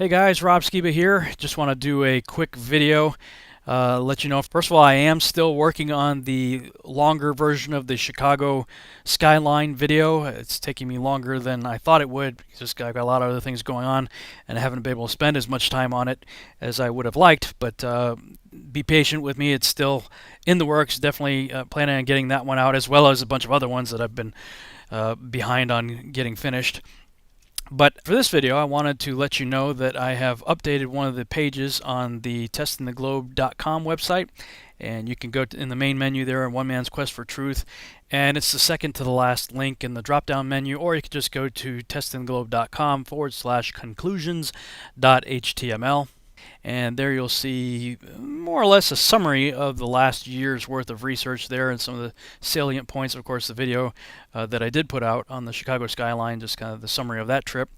Hey guys, Rob Skiba here. Just want to do a quick video. Let you know, first of all, I am still working on the longer version of the Chicago skyline video. It's taking me longer than I thought it would. Just I've got a lot of other things going on, and I haven't been able to spend as much time on it as I would have liked. But be patient with me. It's still in the works. Definitely planning on getting that one out, as well as a bunch of other ones that I've been behind on getting finished. But for this video, I wanted to let you know that I have updated one of the pages on the testingtheglobe.com website. And you can go in the main menu there in One Man's Quest for Truth. And it's the second to the last link in the drop-down menu. Or you can just go to testingtheglobe.com/conclusions.html. And there you'll see more or less a summary of the last year's worth of research there and some of the salient points. Of course, the video that I did put out on the Chicago skyline, just kind of the summary of that trip.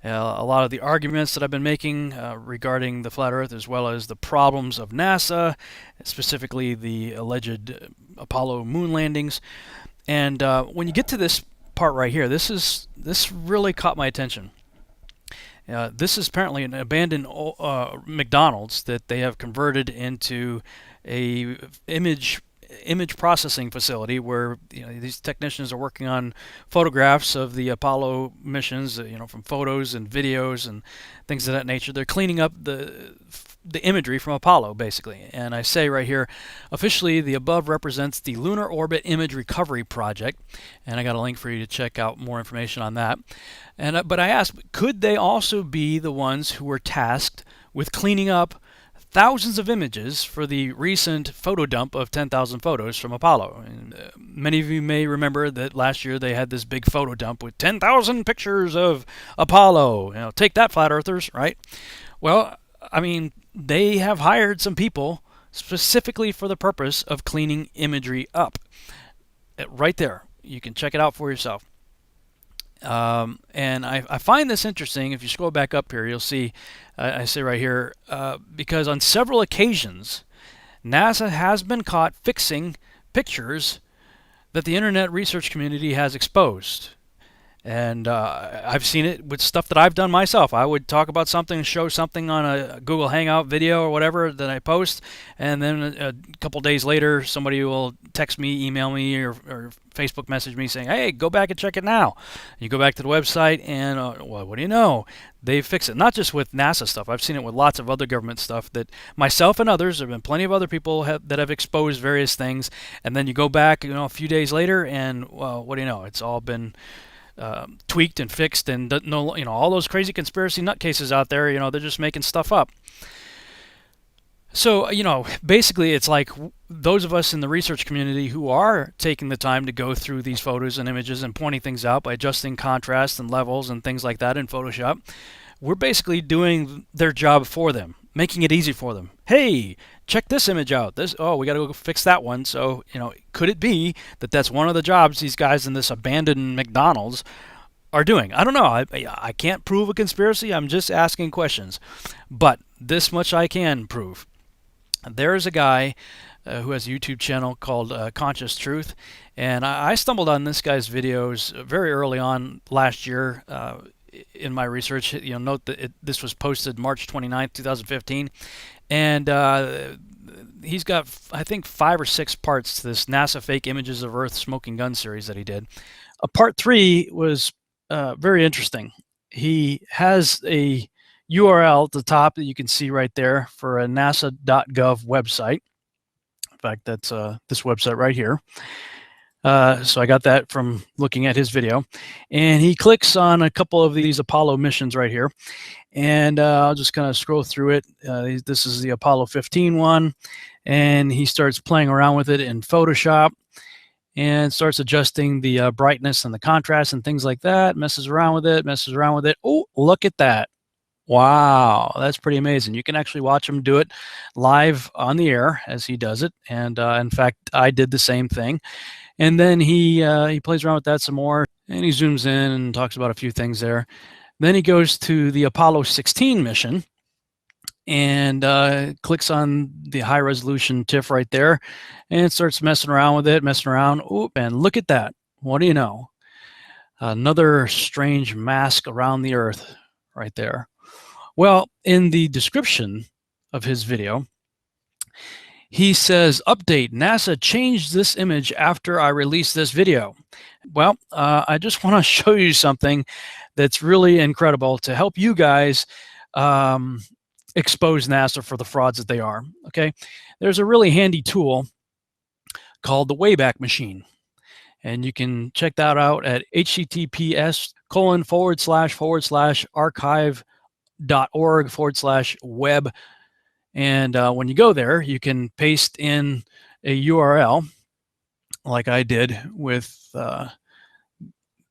A lot of the arguments that I've been making regarding the flat Earth, as well as the problems of NASA, specifically the alleged Apollo moon landings. And when you get to this part right here, this really caught my attention. This is apparently an abandoned McDonald's that they have converted into a image processing facility where these technicians are working on photographs of the Apollo missions, from photos and videos and things of that nature. They're cleaning up the imagery from Apollo, basically. And I say right here, officially, the above represents the Lunar Orbit Image Recovery Project. And I got a link for you to check out more information on that. And but I asked, could they also be the ones who were tasked with cleaning up thousands of images for the recent photo dump of 10,000 photos from Apollo? And, many of you may remember that last year they had this big photo dump with 10,000 pictures of Apollo. Take that, flat earthers, right? Well, I mean, they have hired some people specifically for the purpose of cleaning imagery up. Right there. You can check it out for yourself. And I find this interesting. If you scroll back up here, you'll see, I say right here, because on several occasions, NASA has been caught fixing pictures that the internet research community has exposed. And I've seen it with stuff that I've done myself. I would talk about something, show something on a Google Hangout video or whatever that I post, and then a couple days later, somebody will text me, email me, or Facebook message me saying, "Hey, go back and check it now." You go back to the website, and well, what do you know? They fix it. Not just with NASA stuff. I've seen it with lots of other government stuff that myself and others, there have been plenty of other people that have exposed various things, and then you go back, a few days later, and well, what do you know? It's all been tweaked and fixed, and all those crazy conspiracy nutcases out there, they're just making stuff up. So, basically it's like those of us in the research community who are taking the time to go through these photos and images and pointing things out by adjusting contrast and levels and things like that in Photoshop, we're basically doing their job for them, making it easy for them. Hey, check this image out. We got to go fix that one. So, could it be that that's one of the jobs these guys in this abandoned McDonald's are doing? I don't know. I can't prove a conspiracy. I'm just asking questions. But this much I can prove. There's a guy who has a YouTube channel called Conscious Truth, and I stumbled on this guy's videos very early on last year in my research. Note that this was posted March 29th, 2015, and he's got, I think, 5 or 6 parts to this NASA Fake Images of Earth Smoking Gun series that he did. Part 3 was very interesting. He has a URL at the top that you can see right there for a nasa.gov website. In fact, that's this website right here. So I got that from looking at his video. And he clicks on a couple of these Apollo missions right here. And I'll just kind of scroll through it. This is the Apollo 15 one. And he starts playing around with it in Photoshop and starts adjusting the brightness and the contrast and things like that. Messes around with it. Oh, look at that. Wow, that's pretty amazing. You can actually watch him do it live on the air as he does it. And in fact, I did the same thing. And then he plays around with that some more, and he zooms in and talks about a few things there. Then he goes to the Apollo 16 mission and clicks on the high resolution TIFF right there and starts messing around with it, Oop, and look at that. What do you know? Another strange mask around the Earth right there. Well, in the description of his video, he says, update, NASA changed this image after I released this video. Well, I just want to show you something that's really incredible to help you guys um, expose NASA for the frauds that they are. Okay, there's a really handy tool called the Wayback Machine, and you can check that out at https://archive.org/web. And when you go there, you can paste in a URL like I did with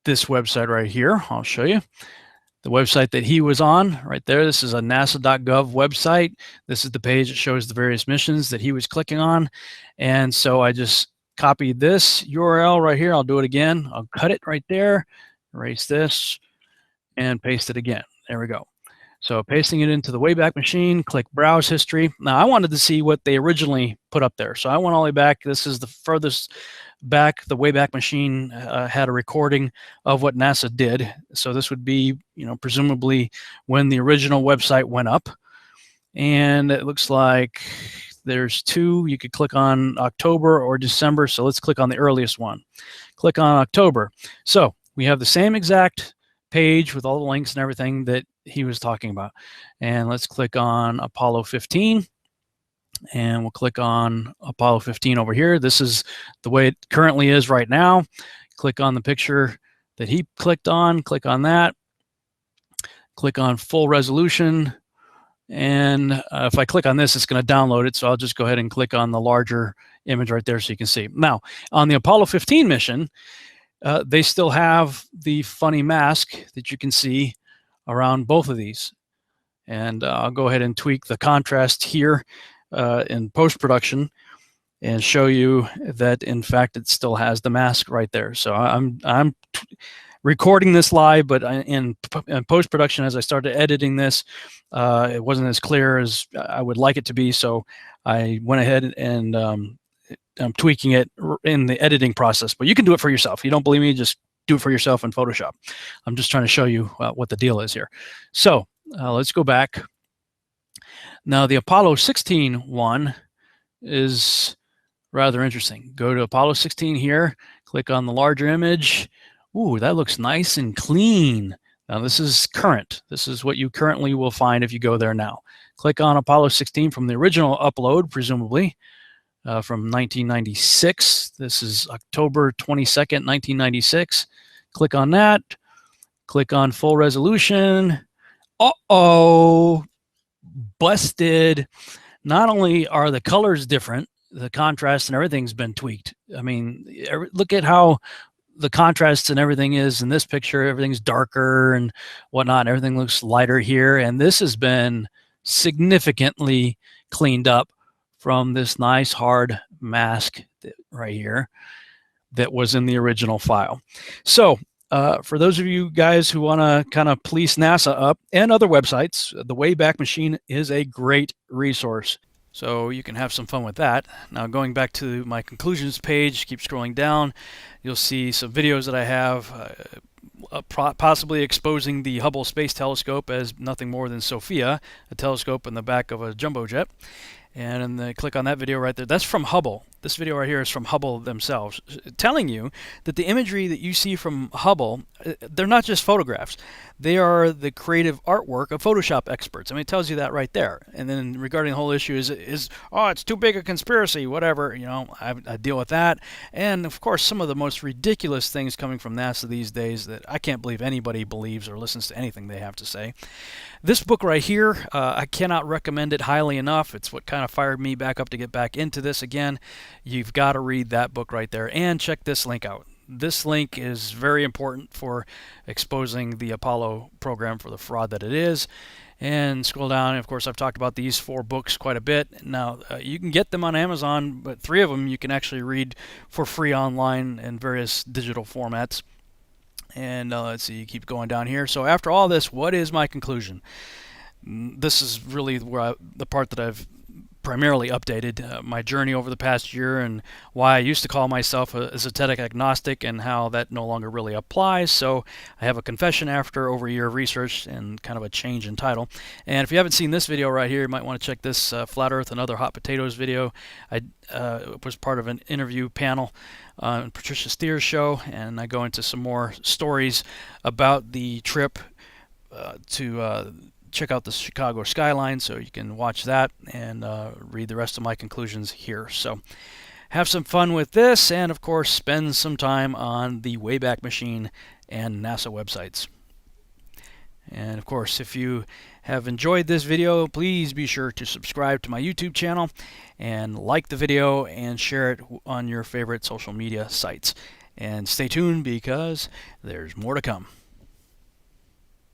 this website right here. I'll show you the website that he was on right there. This is a nasa.gov website. This is the page that shows the various missions that he was clicking on. And so I just copied this URL right here. I'll do it again. I'll cut it right there, erase this, and paste it again. There we go. So pasting it into the Wayback Machine, click Browse History. Now I wanted to see what they originally put up there. So I went all the way back. This is the furthest back the Wayback Machine had a recording of what NASA did. So this would be, presumably when the original website went up. And it looks like there's two. You could click on October or December. So let's click on the earliest one. Click on October. So we have the same exact page with all the links and everything that he was talking about. And let's click on Apollo 15. And we'll click on Apollo 15 over here. This is the way it currently is right now. Click on the picture that he clicked on. Click on that. Click on full resolution. And if I click on this, it's going to download it. So I'll just go ahead and click on the larger image right there so you can see. Now, on the Apollo 15 mission, they still have the funny mask that you can see around both of these. And I'll go ahead and tweak the contrast here in post-production and show you that in fact it still has the mask right there. So I'm recording this live, but in post-production, as I started editing this, it wasn't as clear as I would like it to be. So I went ahead and I'm tweaking it in the editing process. But you can do it for yourself. If you don't believe me, just do it for yourself in Photoshop. I'm just trying to show you what the deal is here. So let's go back. Now, the Apollo 16 one is rather interesting. Go to Apollo 16 here, click on the larger image. Ooh, that looks nice and clean. Now, this is current. This is what you currently will find if you go there now. Click on Apollo 16 from the original upload, presumably, from 1996. This is October 22nd, 1996. Click on that. Click on full resolution. Uh-oh. Busted. Not only are the colors different, the contrast and everything's been tweaked. I mean, look at how the contrast and everything is in this picture. Everything's darker and whatnot. Everything looks lighter here. And this has been significantly cleaned up from this nice hard mask right here that was in the original file. So for those of you guys who want to kind of police NASA up and other websites, the Wayback Machine is a great resource. So you can have some fun with that. Now, going back to my conclusions page, keep scrolling down, you'll see some videos that I have possibly exposing the Hubble Space Telescope as nothing more than Sophia, a telescope in the back of a jumbo jet. And then click on that video right there. That's from Hubble. This video right here is from Hubble themselves, telling you that the imagery that you see from Hubble, they're not just photographs. They are the creative artwork of Photoshop experts. I mean, it tells you that right there. And then regarding the whole issue is oh, it's too big a conspiracy, whatever. I deal with that. And of course, some of the most ridiculous things coming from NASA these days that I can't believe anybody believes or listens to anything they have to say. This book right here, I cannot recommend it highly enough. It's what kind of fired me back up to get back into this again. You've got to read that book right there and check this link out. This link is very important for exposing the Apollo program for the fraud that it is. And scroll down, and of course I've talked about these 4 books quite a bit. Now, you can get them on Amazon, but 3 of them you can actually read for free online in various digital formats. And let's see, keep going down here. So after all this, what is my conclusion? This is really where the part that I've primarily updated my journey over the past year and why I used to call myself a zetetic agnostic and how that no longer really applies. So I have a confession after over a year of research and kind of a change in title. And if you haven't seen this video right here, you might want to check this Flat Earth and Other Hot Potatoes video. I was part of an interview panel on Patricia Steer's show, and I go into some more stories about the trip to check out the Chicago skyline, so you can watch that and read the rest of my conclusions here. So have some fun with this, and of course spend some time on the Wayback Machine and NASA websites. And of course, if you have enjoyed this video, please be sure to subscribe to my YouTube channel and like the video and share it on your favorite social media sites. And stay tuned because there's more to come.